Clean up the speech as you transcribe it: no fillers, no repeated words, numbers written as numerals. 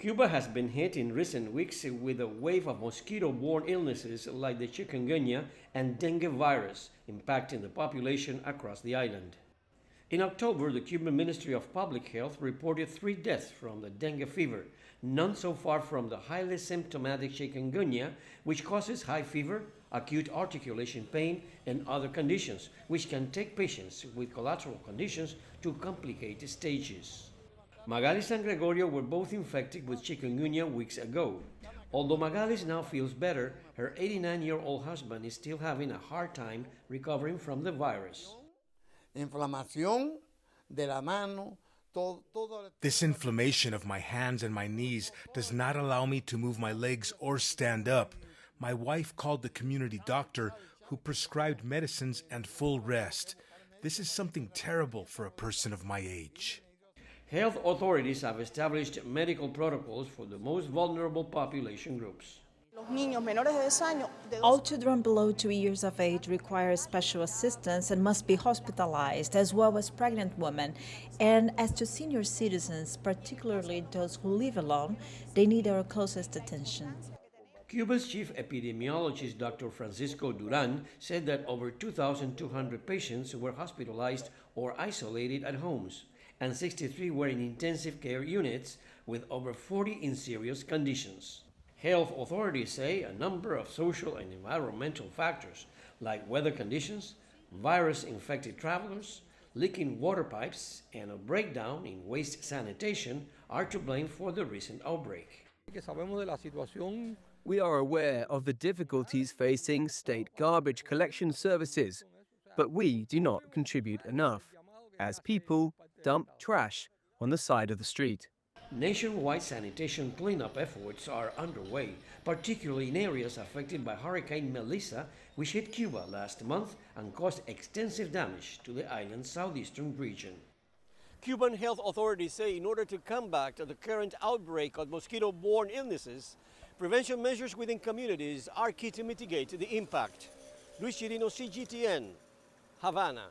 Cuba has been hit in recent weeks with a wave of mosquito-borne illnesses like the chikungunya and dengue virus, impacting the population across the island. In October, the Cuban Ministry of Public Health reported 3 deaths from the dengue fever, none so far from the highly symptomatic chikungunya, which causes high fever, acute articulation pain, and other conditions, which can take patients with collateral conditions to complicated stages. Magalis and Gregorio were both infected with chikungunya weeks ago. Although Magalis now feels better, her 89-year-old husband is still having a hard time recovering from the virus. This inflammation of my hands and my knees does not allow me to move my legs or stand up. My wife called the community doctor, who prescribed medicines and full rest. This is something terrible for a person of my age. Health authorities have established medical protocols for the most vulnerable population groups. All children below 2 years of age require special assistance and must be hospitalized, as well as pregnant women. And as to senior citizens, particularly those who live alone, they need our closest attention. Cuba's chief epidemiologist, Dr. Francisco Duran, said that over 2,200 patients were hospitalized or isolated at homes, and 63 were in intensive care units, with over 40 in serious conditions. Health authorities say a number of social and environmental factors, like weather conditions, virus-infected travelers, leaking water pipes, and a breakdown in waste sanitation, are to blame for the recent outbreak. We are aware of the difficulties facing state garbage collection services, but we do not contribute enough, as people dump trash on the side of the street. Nationwide sanitation cleanup efforts are underway, particularly in areas affected by Hurricane Melissa, which hit Cuba last month and caused extensive damage to the island's southeastern region. Cuban health authorities say in order to combat the current outbreak of mosquito-borne illnesses, prevention measures within communities are key to mitigate the impact. Chirino, CGTN, Havana.